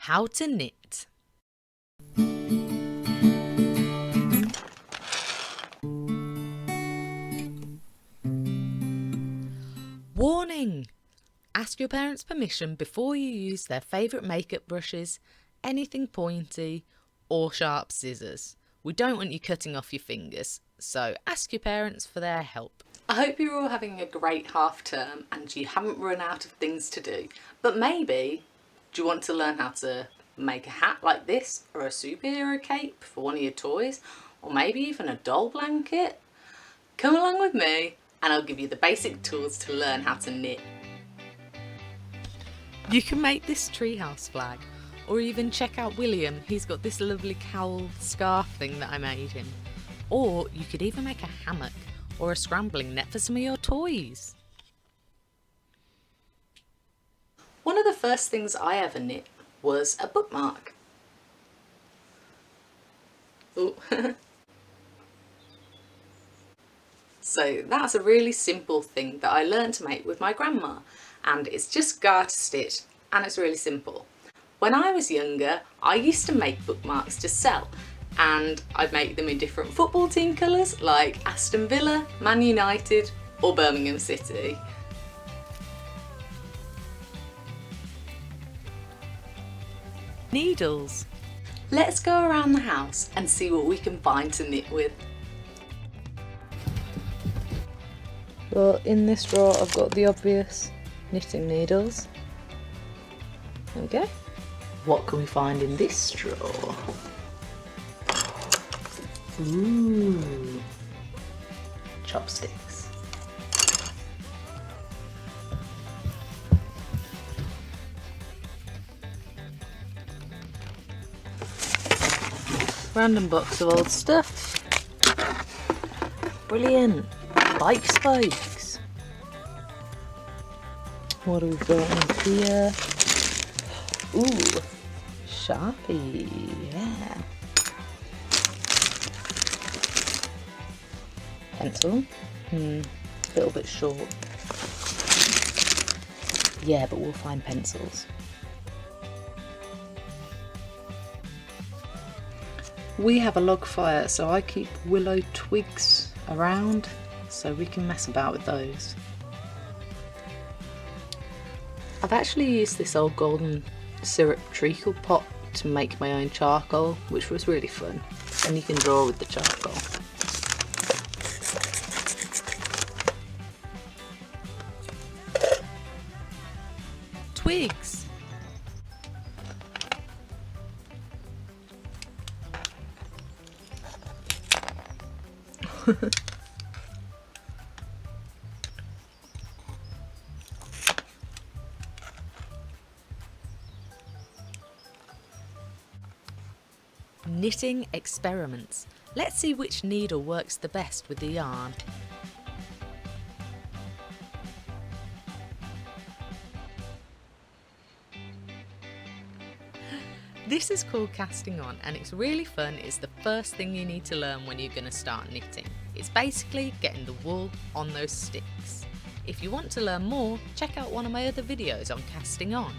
How to knit. Warning! Ask your parents' permission before you use their favourite makeup brushes, anything pointy, or sharp scissors. We don't want you cutting off your fingers, so ask your parents for their help. I hope you're all having a great half term and you haven't run out of things to do. But maybe, do you want to learn how to make a hat like this, or a superhero cape for one of your toys, or maybe even a doll blanket? Come along with me and I'll give you the basic tools to learn how to knit. You can make this treehouse flag, or even check out William. He's got this lovely cowl scarf thing that I made him. Or you could even make a hammock or a scrambling net for some of your toys. One of the first things I ever knit was a bookmark. Ooh. So that's a really simple thing that I learned to make with my grandma, and it's just garter stitch and it's really simple. When I was younger, I used to make bookmarks to sell, and I'd make them in different football team colours like Aston Villa, Man United or Birmingham City. Needles. Let's go around the house and see what we can find to knit with. Well, in this drawer I've got the obvious knitting needles. There we go. What can we find in this drawer? Ooh, chopsticks. Random box of old stuff. Brilliant. Bike spikes. What have we got in here? Ooh, Sharpie, yeah. Pencil, a little bit short. Yeah, but we'll find pencils. We have a log fire, so I keep willow twigs around so we can mess about with those. I've actually used this old golden syrup treacle pot to make my own charcoal, which was really fun, and you can draw with the charcoal. Twigs. Knitting experiments. Let's see which needle works the best with the yarn. This is called casting on, and it's really fun. It's the first thing you need to learn when you're going to start knitting. It's basically getting the wool on those sticks. If you want to learn more, check out one of my other videos on casting on.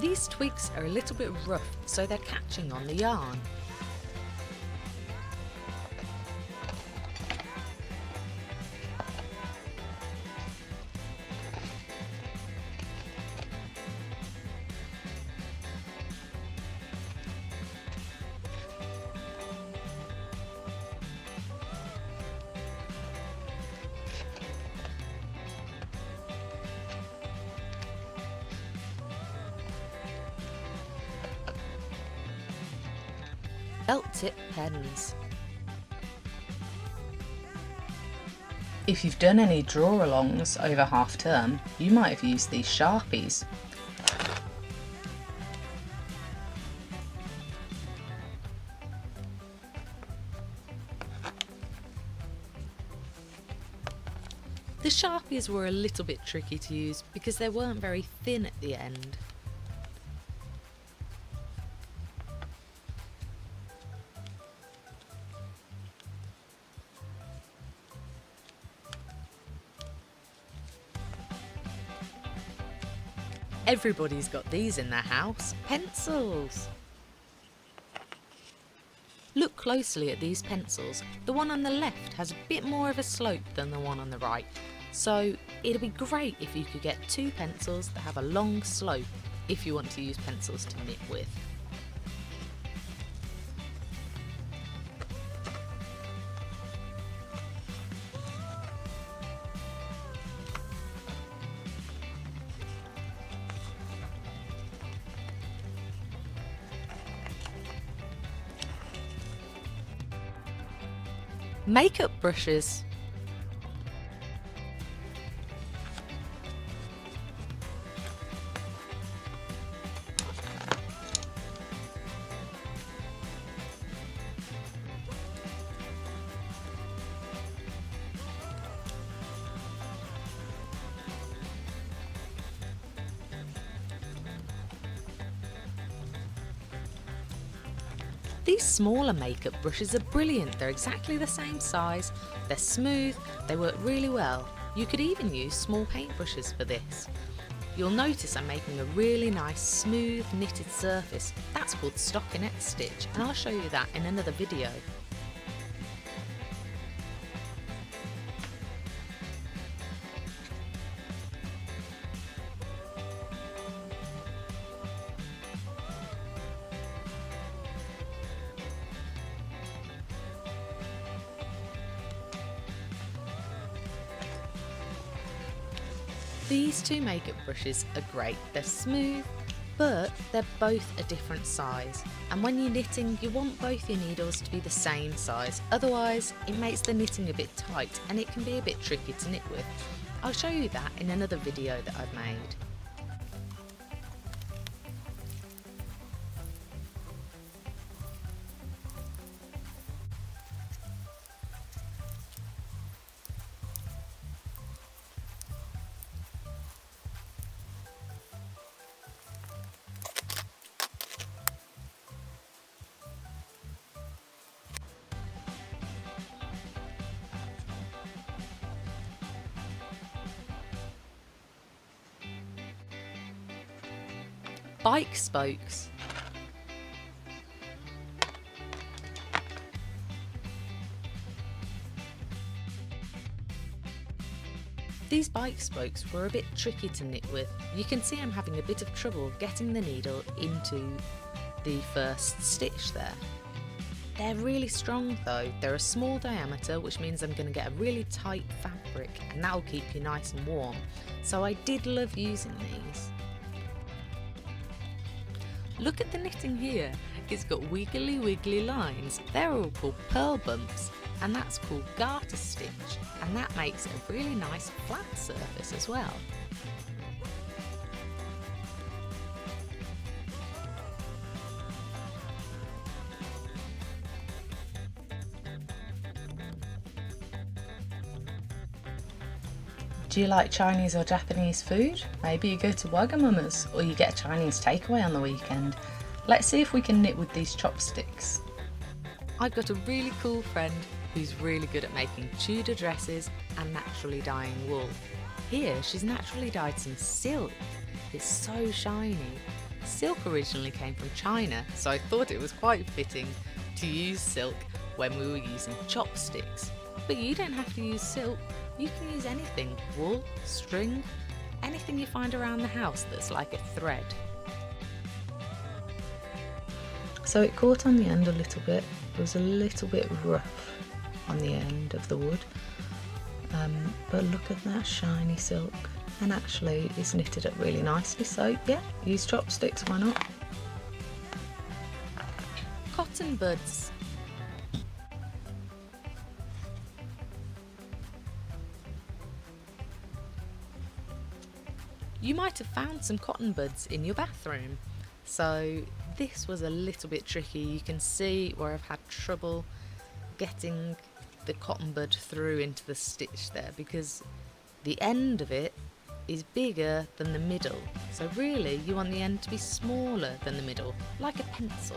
These twigs are a little bit rough, so they're catching on the yarn. Felt tip pens. If you've done any draw-alongs over half term, you might have used these Sharpies. The Sharpies were a little bit tricky to use because they weren't very thin at the end. Everybody's got these in their house, pencils. Look closely at these pencils. The one on the left has a bit more of a slope than the one on the right. So it'd be great if you could get two pencils that have a long slope if you want to use pencils to knit with. Makeup brushes. These smaller makeup brushes are brilliant. They're exactly the same size, they're smooth, they work really well. You could even use small paintbrushes for this. You'll notice I'm making a really nice smooth knitted surface. That's called stockinette stitch, and I'll show you that in another video. These two makeup brushes are great. They're smooth, but they're both a different size. And when you're knitting, you want both your needles to be the same size. Otherwise, it makes the knitting a bit tight and it can be a bit tricky to knit with. I'll show you that in another video that I've made. Bike spokes. These bike spokes were a bit tricky to knit with. You can see I'm having a bit of trouble getting the needle into the first stitch there. They're really strong though. They're a small diameter, which means I'm going to get a really tight fabric and that'll keep you nice and warm. So I did love using these. Look at the knitting here, it's got wiggly lines. They're all called purl bumps, and that's called garter stitch, and that makes a really nice flat surface as well. Do you like Chinese or Japanese food? Maybe you go to Wagamama's or you get a Chinese takeaway on the weekend. Let's see if we can knit with these chopsticks. I've got a really cool friend who's really good at making Tudor dresses and naturally dyeing wool. Here she's naturally dyed some silk. It's so shiny. Silk originally came from China, so I thought it was quite fitting to use silk when we were using chopsticks. But you don't have to use silk. You can use anything, wool, string, anything you find around the house that's like a thread. So it caught on the end a little bit. It was a little bit rough on the end of the wood. But look at that shiny silk. And actually it's knitted up really nicely. So yeah, use chopsticks, why not? cotton buds. You might have found some cotton buds in your bathroom, so this was a little bit tricky. You can see where I've had trouble getting the cotton bud through into the stitch there because the end of it is bigger than the middle, so really you want the end to be smaller than the middle, like a pencil.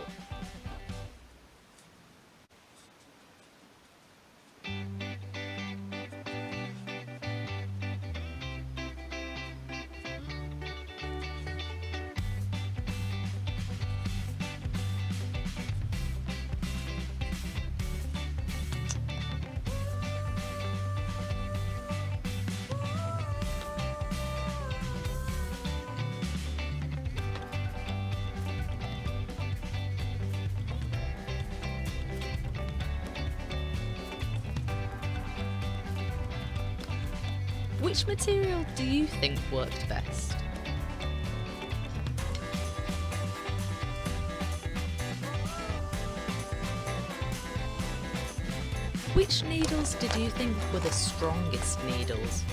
Which material do you think worked best? Which needles did you think were the strongest needles?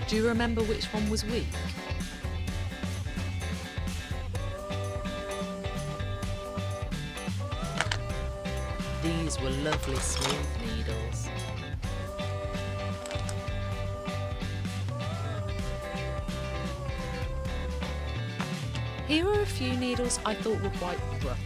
Do you remember which one was weak? These were lovely smooth needles. Here are a few needles I thought were quite rough.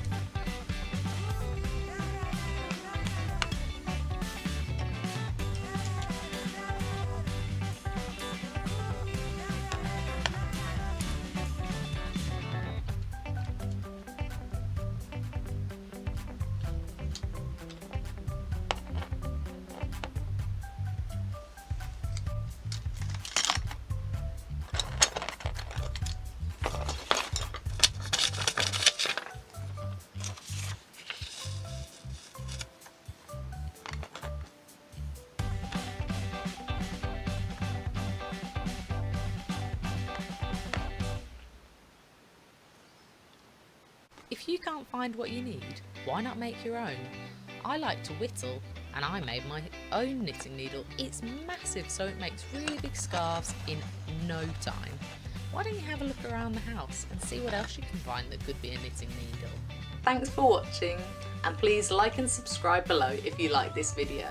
If you can't find what you need, why not make your own? I like to whittle, and I made my own knitting needle. It's massive, so it makes really big scarves in no time. Why don't you have a look around the house and see what else you can find that could be a knitting needle? Thanks for watching, and please like and subscribe below if you like this video.